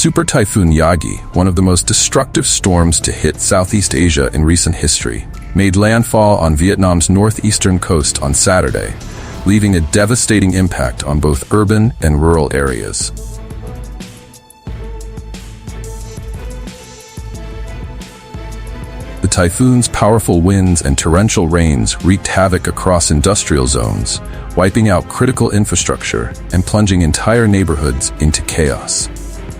Super Typhoon Yagi, one of the most destructive storms to hit Southeast Asia in recent history, made landfall on Vietnam's northeastern coast on Saturday, leaving a devastating impact on both urban and rural areas. The typhoon's powerful winds and torrential rains wreaked havoc across industrial zones, wiping out critical infrastructure and plunging entire neighborhoods into chaos.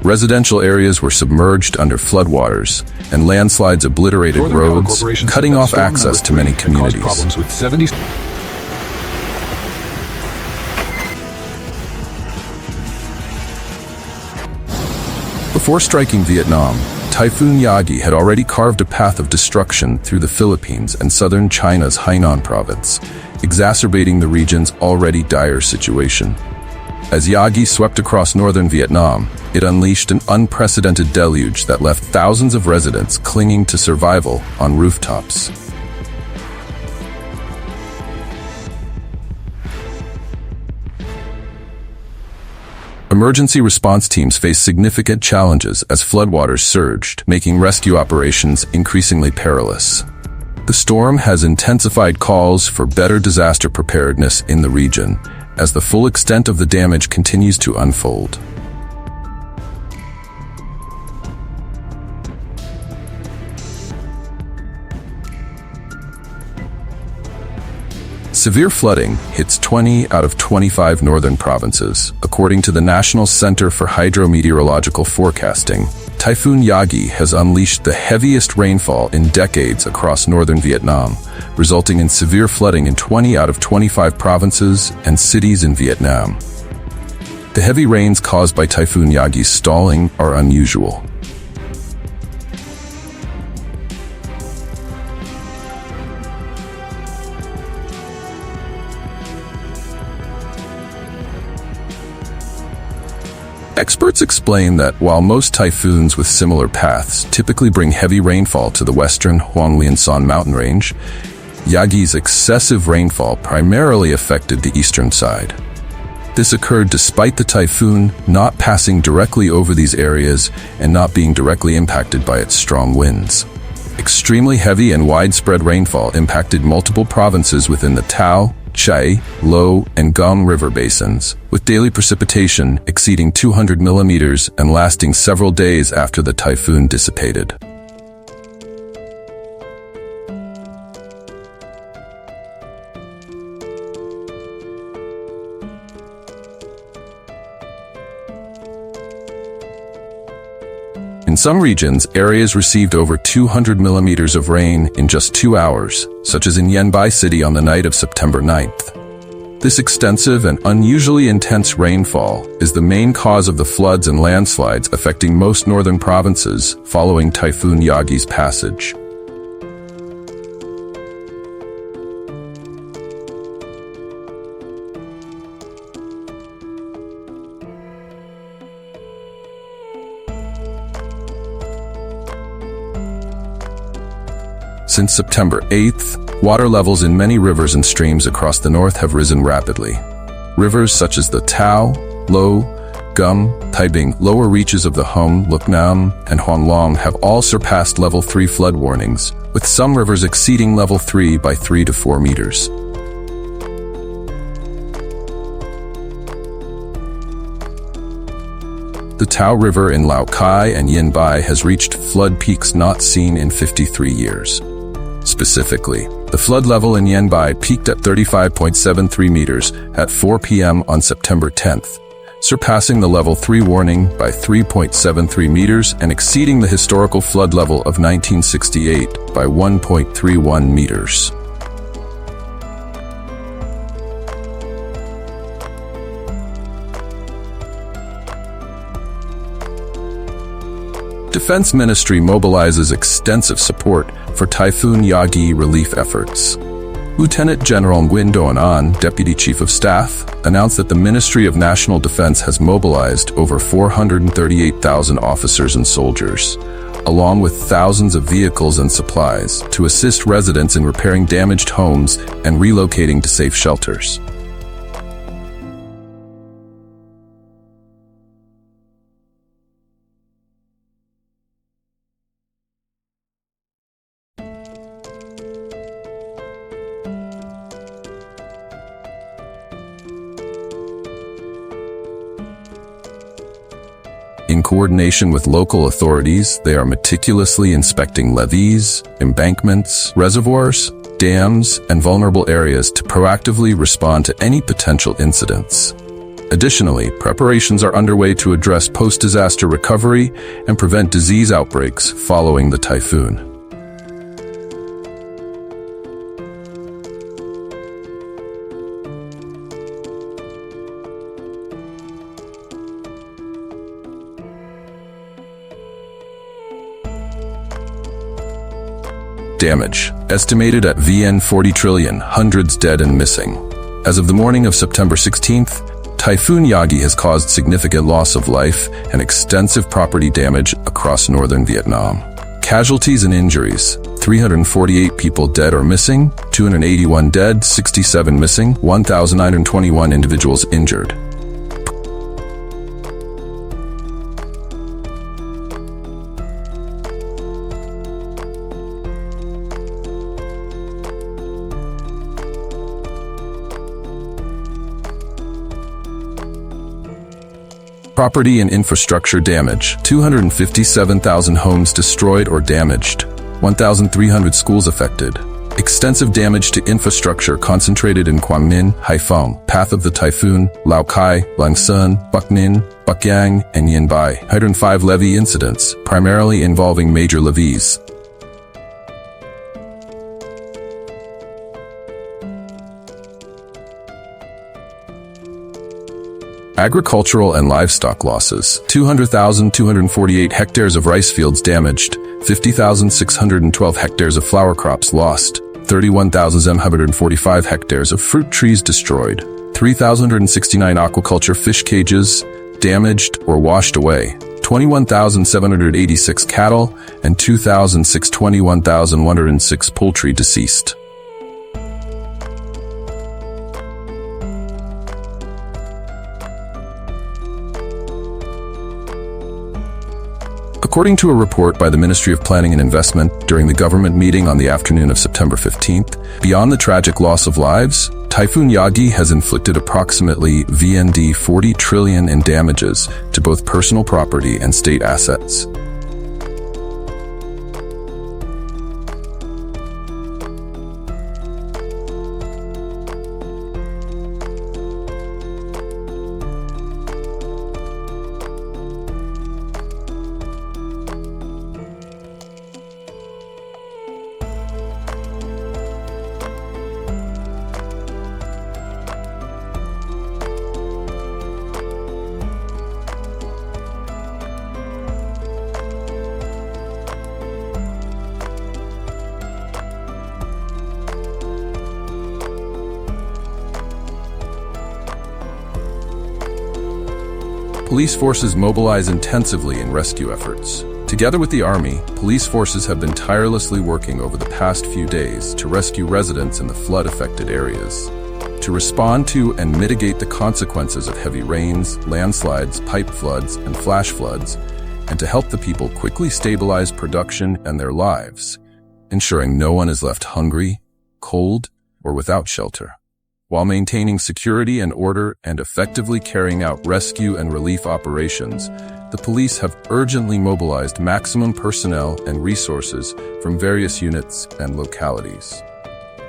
Residential areas were submerged under floodwaters, and landslides obliterated roads, cutting off access to many communities. Before striking Vietnam, Typhoon Yagi had already carved a path of destruction through the Philippines and southern China's Hainan province, exacerbating the region's already dire situation. As Yagi swept across northern Vietnam, it unleashed an unprecedented deluge that left thousands of residents clinging to survival on rooftops. Emergency response teams faced significant challenges as floodwaters surged, making rescue operations increasingly perilous. The storm has intensified calls for better disaster preparedness in the region, as the full extent of the damage continues to unfold. Severe flooding hits 20 out of 25 northern provinces. According to the National Center for Hydrometeorological Forecasting, Typhoon Yagi has unleashed the heaviest rainfall in decades across northern Vietnam, resulting in severe flooding in 20 out of 25 provinces and cities in Vietnam. The heavy rains caused by Typhoon Yagi's stalling are unusual. Experts explain that while most typhoons with similar paths typically bring heavy rainfall to the western Huanglian mountain range, Yagi's excessive rainfall primarily affected the eastern side. This occurred despite the typhoon not passing directly over these areas and not being directly impacted by its strong winds. Extremely heavy and widespread rainfall impacted multiple provinces within the Tao, Chai, Lo, and Gong river basins, with daily precipitation exceeding 200 millimeters and lasting several days after the typhoon dissipated. In some regions, areas received over 200 millimeters of rain in just 2 hours, such as in Yen Bai City on the night of September 9th. This extensive and unusually intense rainfall is the main cause of the floods and landslides affecting most northern provinces following Typhoon Yagi's passage. Since September 8th, water levels in many rivers and streams across the north have risen rapidly. Rivers such as the Tao, Lo, Gum, Taibing, lower reaches of the Hum, Luk Nam, and Huan Long have all surpassed level 3 flood warnings, with some rivers exceeding level 3 by 3 to 4 meters. The Tao River in Lao Cai and Yin Bai has reached flood peaks not seen in 53 years. Specifically, the flood level in Yen Bai peaked at 35.73 meters at 4 p.m. on September 10th, surpassing the level 3 warning by 3.73 meters and exceeding the historical flood level of 1968 by 1.31 meters. Defense Ministry mobilizes extensive support for Typhoon Yagi relief efforts. Lieutenant General Nguyen Doan An, Deputy Chief of Staff, announced that the Ministry of National Defense has mobilized over 438,000 officers and soldiers, along with thousands of vehicles and supplies, to assist residents in repairing damaged homes and relocating to safe shelters. coordination with local authorities, they are meticulously inspecting levees, embankments, reservoirs, dams, and vulnerable areas to proactively respond to any potential incidents. Additionally, preparations are underway to address post-disaster recovery and prevent disease outbreaks following the typhoon. Damage estimated at VN 40 trillion, hundreds dead and missing. As of the morning of September 16th, Typhoon Yagi has caused significant loss of life and extensive property damage across northern Vietnam. Casualties and injuries: 348 people dead or missing, 281 dead, 67 missing, 1,921 individuals injured. Property and infrastructure damage: 257,000 homes destroyed or damaged, 1,300 schools affected. Extensive damage to infrastructure concentrated in Quang Ninh, Haiphong, path of the typhoon, Lao Cai, Lang Son, Bac Ninh, Bac Yang, and Yen Bai. 105 levee incidents, primarily involving major levees. Agricultural and livestock losses: 200,248 hectares of rice fields damaged, 50,612 hectares of flower crops lost, 31,745 hectares of fruit trees destroyed, 3,169 aquaculture fish cages damaged or washed away, 21,786 cattle, and 21,106 poultry deceased. According to a report by the Ministry of Planning and Investment during the government meeting on the afternoon of September 15th, beyond the tragic loss of lives, Typhoon Yagi has inflicted approximately VND 40 trillion in damages to both personal property and state assets. Police forces mobilize intensively in rescue efforts. Together with the Army, police forces have been tirelessly working over the past few days to rescue residents in the flood-affected areas. To respond to and mitigate the consequences of heavy rains, landslides, pipe floods, and flash floods, and to help the people quickly stabilize production and their lives, ensuring no one is left hungry, cold, or without shelter. While maintaining security and order and effectively carrying out rescue and relief operations, the police have urgently mobilized maximum personnel and resources from various units and localities.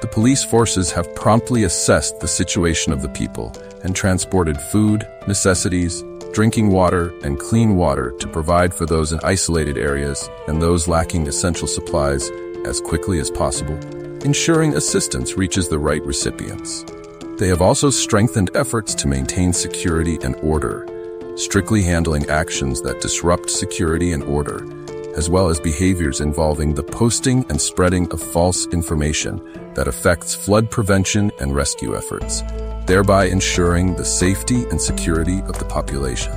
The police forces have promptly assessed the situation of the people and transported food, necessities, drinking water, and clean water to provide for those in isolated areas and those lacking essential supplies as quickly as possible, ensuring assistance reaches the right recipients. They have also strengthened efforts to maintain security and order, strictly handling actions that disrupt security and order, as well as behaviors involving the posting and spreading of false information that affects flood prevention and rescue efforts, thereby ensuring the safety and security of the population.